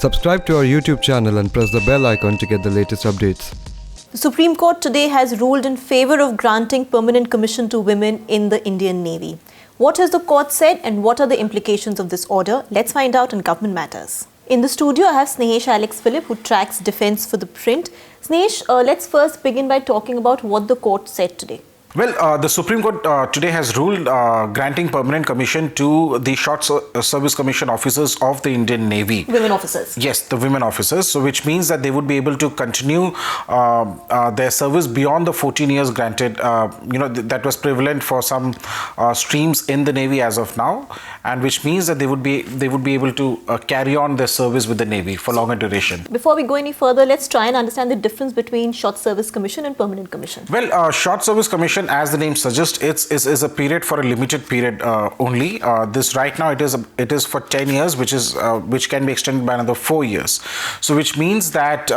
Subscribe to our YouTube channel and press the bell icon to get the latest updates. The Supreme Court today has ruled in favor of granting permanent commission to women in the Indian Navy. What has the court said and what are the implications of this order? Let's find out in Government Matters. In the studio, I have Snehesh Alex Philip, who tracks defense for the print. Snehesh, let's first begin by talking about what the court said today. Well, the Supreme Court today has ruled granting permanent commission to the Short Service Commission officers of the Indian Navy. Women officers. Yes, the women officers. So, which means that they would be able to continue their service beyond the 14 years granted. That was prevalent for some streams in the Navy as of now, and which means that they would be able to carry on their service with the Navy for longer duration. Before we go any further, let's try and understand the difference between Short Service Commission and Permanent Commission. Well, Short Service Commission, as the name suggests, is a period for a limited period only. This right now it is for 10 years, which can be extended by another 4 years. So, which means that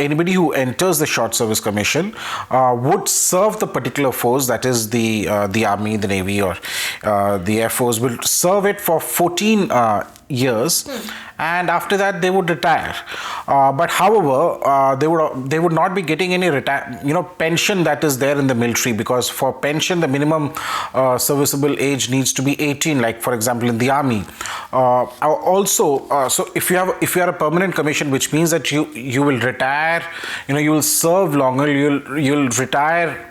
anybody who enters the Short Service Commission would serve the particular force, that is the Army, the Navy, or the Air Force, will serve it for 14 years, and after that they would retire. But however, they would not be getting any pension that is there in the military, because for pension the minimum serviceable age needs to be 18, like for example in the Army. So if you are a permanent commission, which means that you will retire, you will serve longer, you'll retire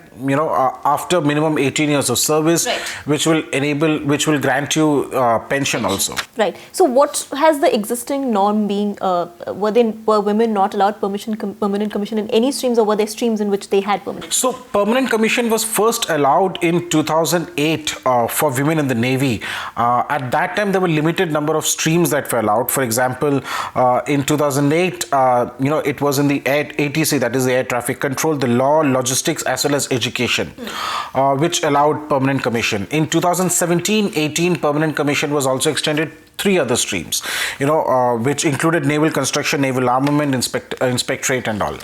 after minimum 18 years of service, right, which will grant you pension also. Right. So what has the existing norm been? Were women not allowed permanent commission in any streams, or were there streams in which they had permanent? So permanent commission was first allowed in 2008 for women in the Navy. At that time there were limited number of streams that were allowed. For example, in 2008, it was in the ATC, that is the air traffic control, the law, logistics, as well as education, which allowed permanent commission. In 2017-18, permanent commission was also extended 3 other streams, which included naval construction, naval armament, inspectorate and all.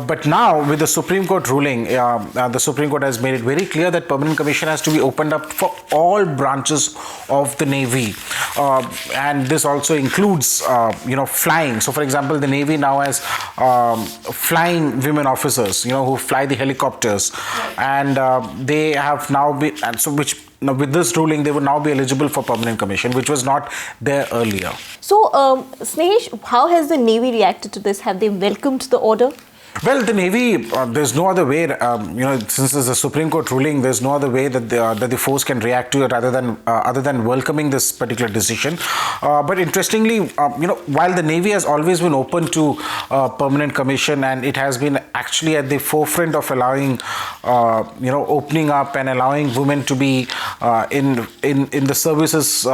But now with the Supreme Court ruling, the Supreme Court has made it very clear that permanent commission has to be opened up for all branches of the Navy. And this also includes, flying. So for example, the Navy now has flying women officers, who fly the helicopters. And they have now been, and so now, with this ruling, they would now be eligible for permanent commission, which was not there earlier. So, Snehesh, how has the Navy reacted to this? Have they welcomed the order? Well, the Navy, there's no other way, since there's a Supreme Court ruling, there's no other way that the force can react to it other than welcoming this particular decision. But interestingly, while the Navy has always been open to permanent commission, and it has been actually at the forefront of allowing, opening up and allowing women to be in the services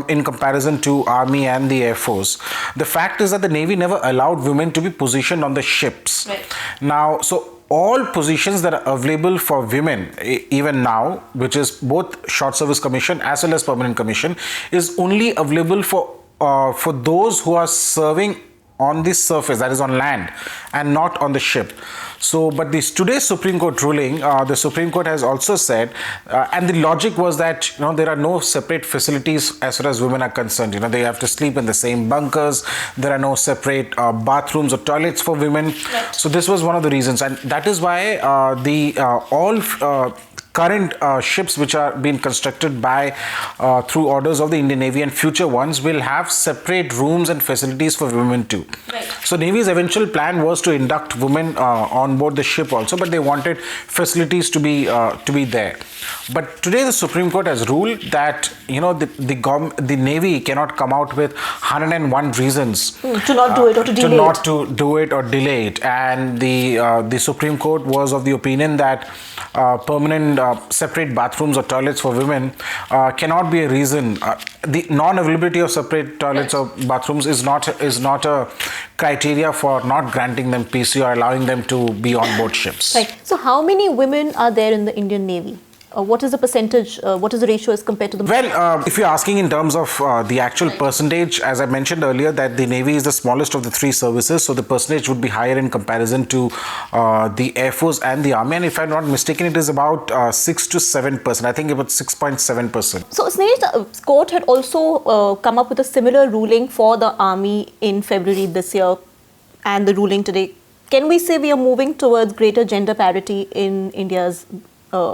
in comparison to Army and the Air Force. The fact is that the Navy never allowed women to be positioned on the ships. Right. Now, so all positions that are available for women, even now, which is both Short Service Commission as well as Permanent Commission, is only available for those who are serving on the surface, that is on land, and not on the ship. So, but today's Supreme Court ruling, the Supreme Court has also said, and the logic was that there are no separate facilities as far as women are concerned. They have to sleep in the same bunkers. There are no separate bathrooms or toilets for women. Right. So this was one of the reasons, and that is why all current ships which are being constructed through orders of the Indian Navy, and future ones will have separate rooms and facilities for women too. Right. So Navy's eventual plan was to induct women on board the ship also, but they wanted facilities to be there. But today the Supreme Court has ruled that the Navy cannot come out with 101 reasons to not do it or to delay not to do it or delay it. And the Supreme Court was of the opinion that permanent separate bathrooms or toilets for women cannot be a reason. The non-availability of separate toilets or bathrooms is not a criteria for not granting them PC or allowing them to be on board ships. Right. So how many women are there in the Indian Navy? What is the percentage, what is the ratio as compared to the... Well, if you're asking in terms of the actual percentage, as I mentioned earlier, that the Navy is the smallest of the three services, so the percentage would be higher in comparison to the Air Force and the Army. And if I'm not mistaken, it is about 6 to 7%. I think about 6.7%. So, Sneha, the court had also come up with a similar ruling for the Army in February this year, and the ruling today. Can we say we are moving towards greater gender parity in India's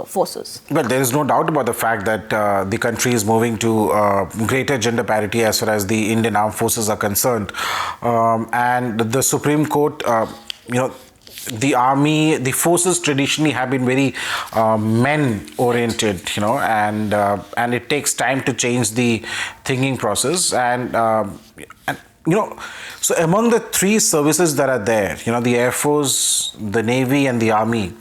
forces? Well, there is no doubt about the fact that the country is moving to greater gender parity as far as the Indian Armed Forces are concerned. And the Supreme Court, the army, the forces traditionally have been very men-oriented, and it takes time to change the thinking process. So among the three services that are there, the Air Force, the Navy, and the Army,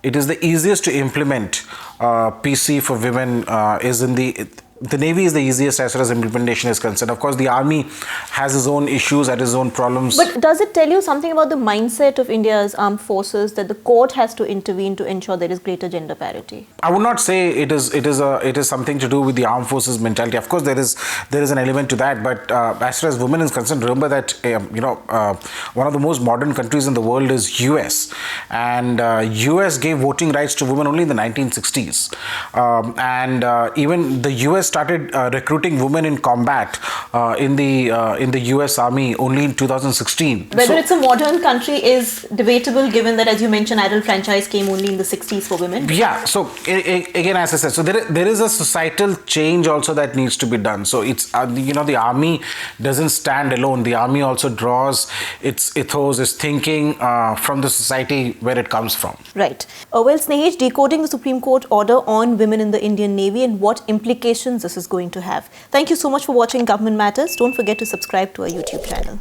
it is the easiest to implement PC for women is in the Navy is the easiest as far as implementation is concerned. Of course, the Army has its own issues, has its own problems. But does it tell you something about the mindset of India's armed forces that the court has to intervene to ensure there is greater gender parity? I would not say it is something to do with the armed forces mentality. Of course, there is an element to that. But as far as women is concerned, remember that one of the most modern countries in the world is US, and US gave voting rights to women only in the 1960s, and even the US started recruiting women in combat in the US Army only in 2016. Whether it's a modern country is debatable, given that, as you mentioned, adult franchise came only in the 60s for women. Yeah, so again, as I said, so there is a societal change also that needs to be done. So it's the Army doesn't stand alone. The Army also draws its ethos, its thinking from the society where it comes from. Right. Well, Snehesh, decoding the Supreme Court order on women in the Indian Navy and what implications this is going to have. Thank you so much for watching Government Matters. Don't forget to subscribe to our YouTube channel.